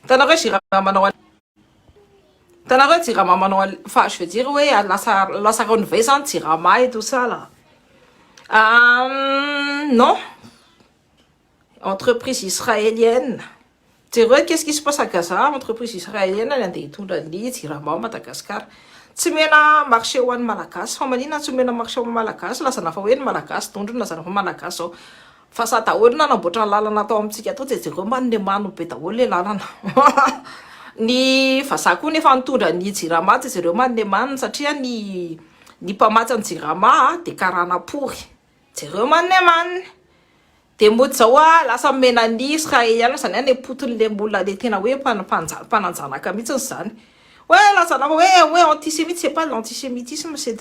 Tanareo Girama Tanareo Girama manao enfin je veux dire ouais lasa renouvelé ça Girama et tout ça là. Non. Entreprise israélienne. Qu'est-ce qui se passe à Gaza? Entreprise israélienne, elle a des tours de lit, Girama, Madagascar. Tsy mena marché ho an'ny malagasy fa manina tsy mena marché ho an'ny malagasy lasa nafa hoe ny malagasy tondrona lasa nafa malagasy zao fa sa daholo na namboatra ny lalana atao amintsika atao tsy jereo manne mano be daholo le lalana ny fa za koa nefa nitondra ny Jirama tsy jereo manne mano satria ny mpamatsy ny Jirama de karanapory jereo manne mano de mody zao lasa mena ny israeliana zany any potin'le molina le tena hoe mpananjanaka mihitsy zany. Ouais, là, ça n'a ouais, antisémite, c'est pas l'antisémitisme, c'est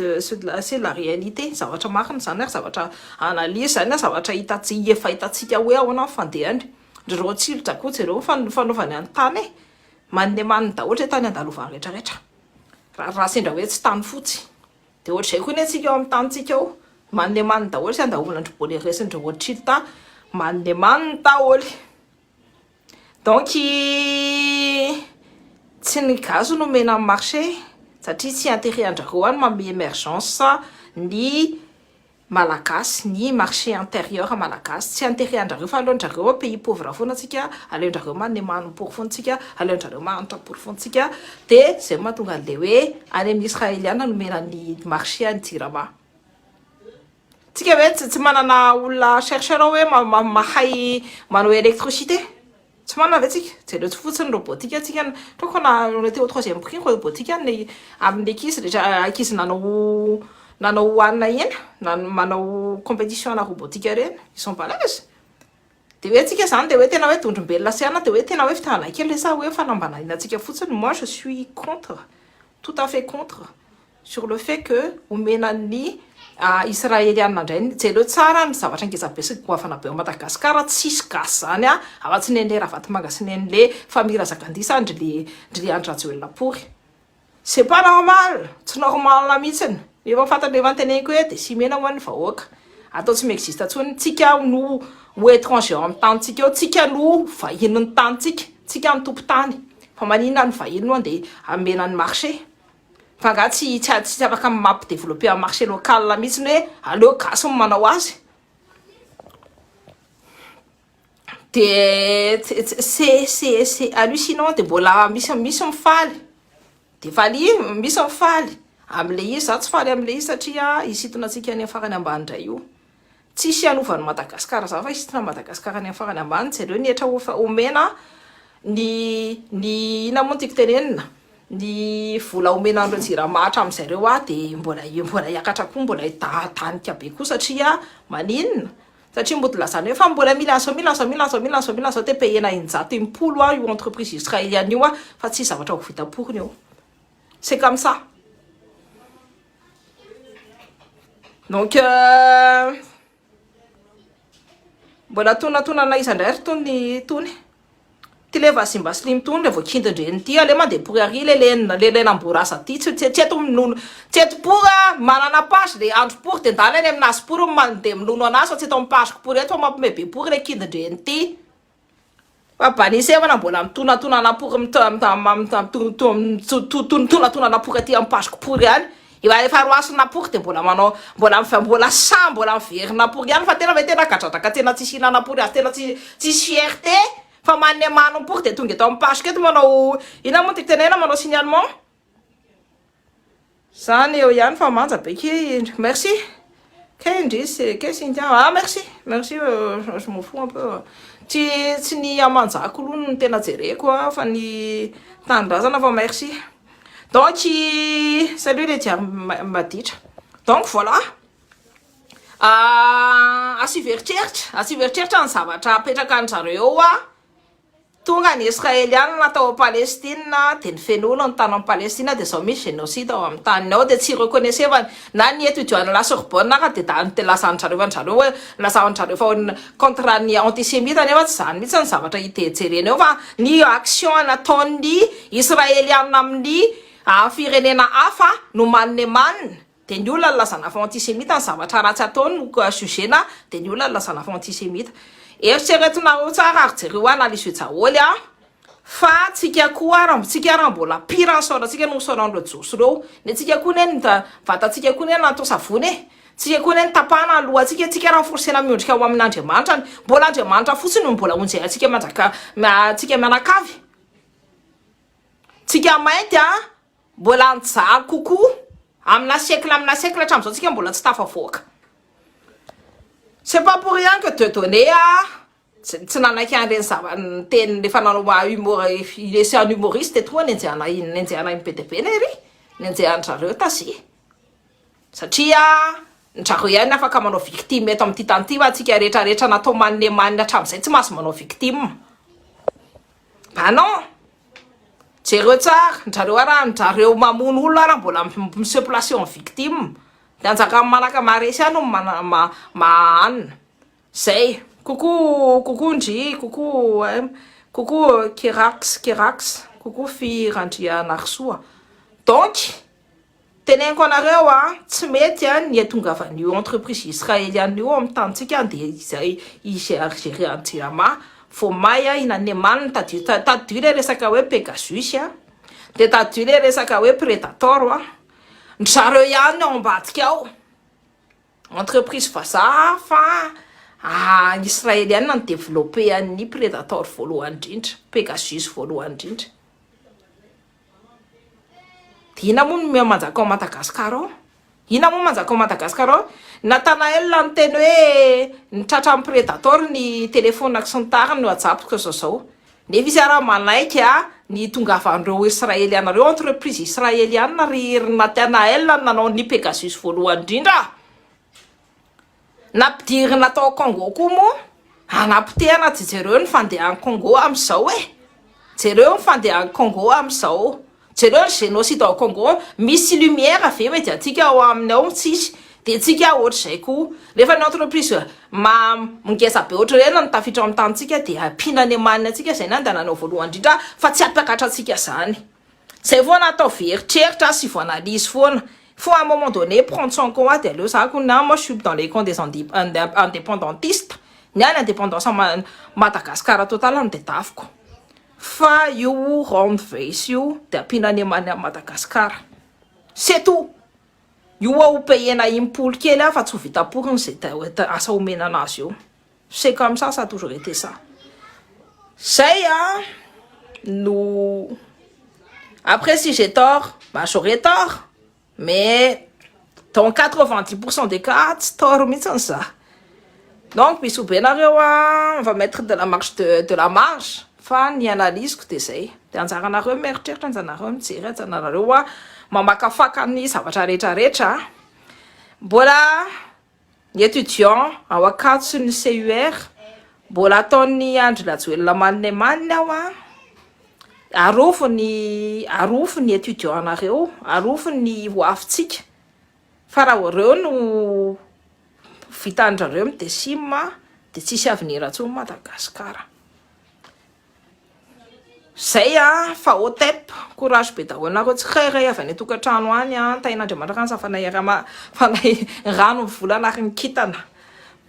la réalité. Ça va te marquer, ça va te analyse, ça va te itatia, itatia, ouais, on a fait des années. Je retire ta côte, c'est le fan en tane. Man demande ta haute tane dans l'ouvert, racine de wet stand foot. De haute chez Kunetti, on tantio. Man demande ta haute, and the woman to put the rest into what chita. Man demande ta haute. Donc, tsy ny gazo no mena amin'ny marché satria tsy intérêt andrareo any manome émergence ny malagasy ny marché intérieur malagasy tsy intérêt andrareo fa aleondrareo pays pauvre foana atsika aleondrareo manne manompory foana atsika aleondrareo mahantrapory foana atsika de zay mahatonga an'le hoe any amin'ny israeliana no mena ny marché any Jirama tsika hoe tsy manana olona chercheur hoe mahay manao électricité. Tsy manana vetsika jereo tsy fotsiny robotika atsika toko na on était au 3e prix robotika ny amin'ny ankizy rehetra ankizy nanao anina ina manao compétition na robotika reny ils sont pas là de hoe tsika zany de hoe tena hoe tondrombelona siana de hoe tena hoe fitahana kely sa hoe fanambanana atsika fotsiny moi je suis contre tout à fait contre sur le fait que omena ny israeliana indray jereo tsara ny zavatra ngezabe sy goafana be ao Madagasikara tsisy gasy zany afa-tsy nen'le Ravatomanga sy nen'le famille Razakandisa ndry le Andry Pory c'est pas normal tsy normal na mihitsiny efa fantany efa anteneniko hoe de sy mena ho an'ny vahoaka atao tsy miexiste atsony tsika no ho étranger amin'ny tanitsika eo tsika no vahiny ny tanitsika tsika ny tompo-tany fa maninona ny vahiny no de amena ny marché fa nga tsy afaka mampideveloppe amin'ny marché local la mihitsy hoe aleo gasy ny manao azy de c'est hallucinant de mbola misy mifaly de faly misy mifaly am'le izy za tsy faly am'le izy satria isitona atsika ny farany ambany indray io tsisy anovany Madagasikara za fa isitona Madagasikara ny farany ambany jereo ny etra omena ny ina moa tiako tenenina ny vola omenandro Jirama hatramin'izareo de mbola hiakatra koa mbola tanika be koa satria maninona satria mbody lazany hoe fa mbola mila zao te payena injato impolo io entreprise israélienne io fa tsy zavatra ho vita poriny eo c'est comme ça donc mbola tonana izandray tony ty le vasimba slim tony le voakindindreny ty ale mandeha pour ary le namborasa ty tsy eto pora manana page le andro pour de ndala any aminazy pour mandeha minono anazy fa tsy eto amin'ny pageko pour eto mampime be pour le kindindreny ty fa banisevana mbola mitonana pour tonana pour aty amin'ny pageko pour any efa roasina pour de mbola miverina pour any fa tena gadradraka tena tsisy hinana pour azy tena tsisy fierté fa manne mano pour de tonga eto amin'ny pageko eto manao ina moa tiako tenena manao signalement zany eo ihany fa manja be merci merci je m'en fous un peu tsy ny amanjako aloha no tena jereko fa ny tanindrazana fa merci donc salut les diables maditra donc voilà asiveritseritra ny zavatra apetraka an'zareo tonga ny israeliana natao Palestine de ny fenoana ny tany amin'ny Palestine de zao misy génocide ao amin'ny tany ao de tsy reconnaisseva na ny étudiant la Sorbonne ka de lazan'zareo hoe lazan'zareo fa contre ny antisémite nefa tsy zany mihitsy ny zavatra itejerena eo fa ny action nataon'ny israeliana amin'ny firenena hafa no manne manina de ny olona lazana fa antisémite ny zavatra ratsy ataony no sujena de ny olona lazana fa antisémite eritseretinareo tsara ary jereo analyse jaholy fa tsy tsika koa tsika raha mbola pire saorantsika no saoran'ireo josy reo ny atsika koa neny vatatsika koa neny natao savony e tsika koa neny tapahana alohatsika tsika raha forsena miondrika ao amin'Andriamanitra mbola Andriamanitra fotsiny mbola onjehantsika manjaka tsika mianakavy tsika mainty mbola anjaly kokoa amina siècle hatramin'izao tsika mbola tsy tafavoaka. C'est pas pour rien que te donner tsy nanaiky an'ireny zavany teny rehefa nanao il est un humoriste et tout nenjehana MPDB nery nenjehan'zareo tasy satria ndrareo ihany afaka manao victime eto amin'ity tany ity fa atsika rehetrarehetra natao manne hatramin'izay tsy mahazo manao victime. Bah non, jereo tsara ndrareo araha ndrareo mamono olona araha mbola se placer en victime de anjaka manaka maresy any mahanina zay. Coucou Ndji, coucou Kerax, coucou fi Randria Narsoa. Donc, tenenko anareo tsy mety ny atongavan'io entreprise israélienne io amin'ny tantsika de izay igérer antirama fo may inanemanina tadio le resaka hoe Pegasus de tadio le resaka hoe Predator ndrareo ihany ao ambadika ao entreprise vazaha fa israélienne ny développé an'ny Predator voalohany indrindra Pegasus voalohany indrindra. Ina moa manjaka ao Madagasikara ina moa manjaka ao Madagasikara Nathanael ny teny hoe nitratra amin'ny Predator ny téléphone sy ny tariny no ajaboko zao nefa izy raha manaiky ny tongavan'ireo israélienne reo entreprise israélienne ry Nathanael nanao ny Pegasus voalohany indrindra nampidiry natao Congo koa moa anapitehana jereo ny fandehan'ny Congo amin'izao jereo ny fandehan'ny Congo amin'izao jereo ny génocide ao Congo misy lumière ave mety atsika ao aminao tsisy de tsika ohatr'izay koa rehefa ny entreprise mingeza be ohatr'ireny ny tafiditra amin'ny tantsika de ampinany amanina atsika zay nany da nanao voalohany indrindra fa tsy ampiakatra atsika zany zay foana atao veritreritra sy voanalyse foana. Faut à un moment donné prendre son compte de le sac. Moi je suis dans les camps des indépendantistes. Il y a l'indépendance Madagascar totalement de tafko. Fa you rendre face you de pinanimane Madagascar. C'est tout. You au payer na impoule qui est là fa vita pour un c'est à sa nation. C'est comme ça a toujours été ça. C'est nous après si j'ai tort, bah j'aurais tort. Mais dans 90% des cas, c'est tort mitsiny ça. Donc, on va mettre de la marge de la marge. Fa ny analyse ko de zay. De anjaranareo mieritreritra anjanareo mijery anjanareo mamakafaka ny zavatra rehetrarehetra. Mbola ny étudiant ao Ankatso sy ny CUR mbola ataon'ny andro lajoelona maninemanina ao arofo ny étudiant anareo arofo ny hoafitsika fa raha reo no vitandrareo midesima de tsisy avenir atsony Madagasikara zay fa OTEP courage be daholo nareo tsy kairay avy any tokantrano any tain'Andriamanitra kansa fanay rano volana ary ny kitana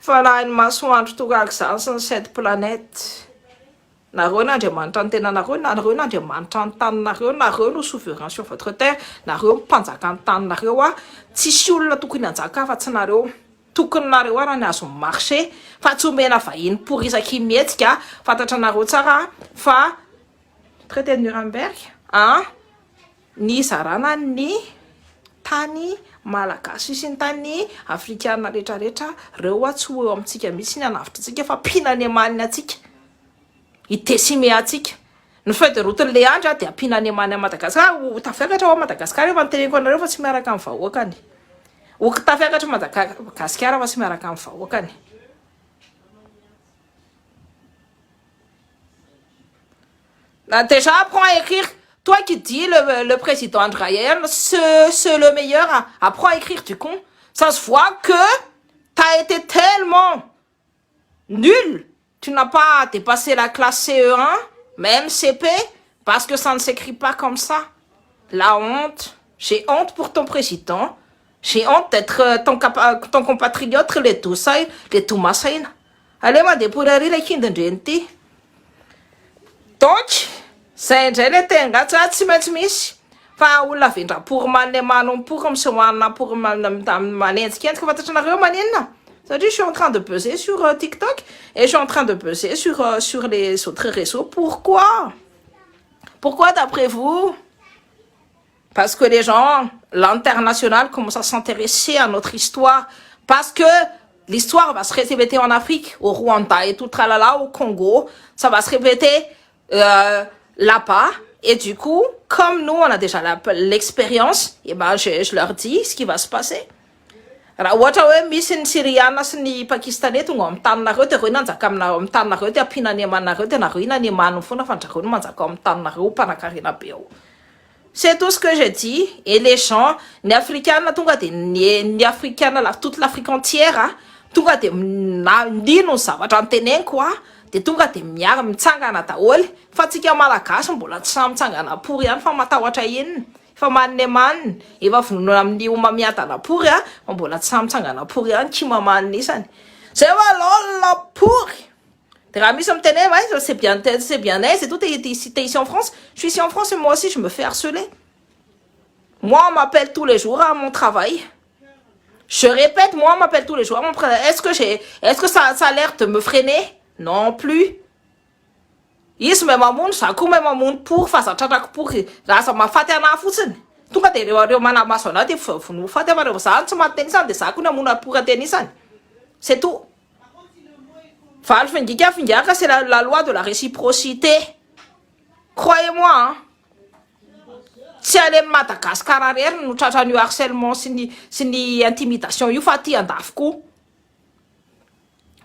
fa laha ny masoandro tokaka zany sy ny 7 planète nareo n'Andriamanitra ny tena nareo n'Andriamanitra ny taninareo nareo no souverain sur votre terre nareo mpanjaka ny taninareo tsisy olona tokony hanjaka fa tsy nareo tokony nareo raha ny azo marché fa tsy omena vahiny pour isaky mihetsika fantatra nareo tsara fa traité de Nuremberg ny zarana ny tany malagasy sy ny tany afrikana rehetrarehetra reo tsy ho amintsika mihitsy ny anavitra tsika fa pinany amanina atsika idesime atsika ny feuille de route le andra de ampinany amanina Madagasikara tafiakatra ao Madagasikara efa niteneniko anareo fa tsy miaraka amin'ny vahoakany tafiakatra Madagasikara fa tsy miaraka amin'ny vahoakany. Déjà, apprends à écrire. Toi qui dis le président Andriaen, c'est le meilleur. Apprends à écrire, du con. Ça se voit que t'as été tellement nul. Tu n'as pas dépassé la classe CE1, même CP, parce que ça ne s'écrit pas comme ça. La honte. J'ai honte pour ton président. J'ai honte d'être ton compatriote, les Toussaï, les Toumassaïn. Allez, ma dépourari, les Kindendenti. Donc, zay indray le tenga tsy maintsy misy fa olona vendrapory manlemano mipory misehoanina pory manenjikendrika fantatranareo manenina satria je suis en train de peser sur TikTok et je suis en train de peser sur les autres réseaux. Pourquoi d'après vous? Parce que les gens, l'international commence à s'intéresser à notre histoire. Parce que l'histoire va se répéter en Afrique, au Rwanda et tout tralala, au Congo. Ça va se répéter là-bas. Et du coup, comme nous, on a déjà l'expérience, et ben je leur dis ce qui va se passer. Raha ohatra hoe misy ny Syriana sy ny Pakistanais tonga amin'ny taninareo dia reo nanjaka amin'ny taninareo dia ampiana any amanareo dia nareo ina any amano foana fa ndrareo no manjaka amin'ny taninareo mpanakarena be ao. C'est tout ce que je dis. Et les gens, ny africains tonga dia ny africains toute l'Afrique entière tonga dia ndino ny zavatra nteneniko dia tonga dia mitsangana daholo fa tsika malagasy mbola tsy samy mitsangana pory ihany fa matahotra inona fa manne manina efa vonona amin'ny omamiadana pory mbola tsy samy mitsangana pory ihany kima manina isany zay valolona pory de raha misy mitene c'est bien c'est tout t'es ici en France, je suis ici en France et moi aussi je me fais harceler. Moi on m'appelle tous les jours à mon travail. Je répète, moi on m'appelle tous les jours à mon travail. Est-ce que ça a l'air de me freiner? Non plus. Izy me mamono za koa me mamono pory fa zatratrako pory raha mahafaty anahy fotsiny tonga de reo manamaso anahy de vonofaty amareo za tsy mateny isany de za koa namono pory ateny isany. C'est tout. Valy fingaka c'est la loi de la réciprocité. Croyez-moi hein. Tsy ale Madagascar rery no tratran'io harcèlement sy ny intimidation io fa aty andafy koa.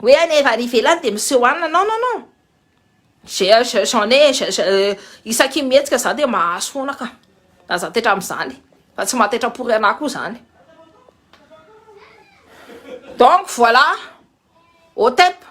Hoe anefa any ivelany de miseho anina non. J'en ai isaky mihetsika za de mahazo foana ka. Na za tetra am'izany fa tsy matetra pory anahy koa zany. Donc voilà. Au tep.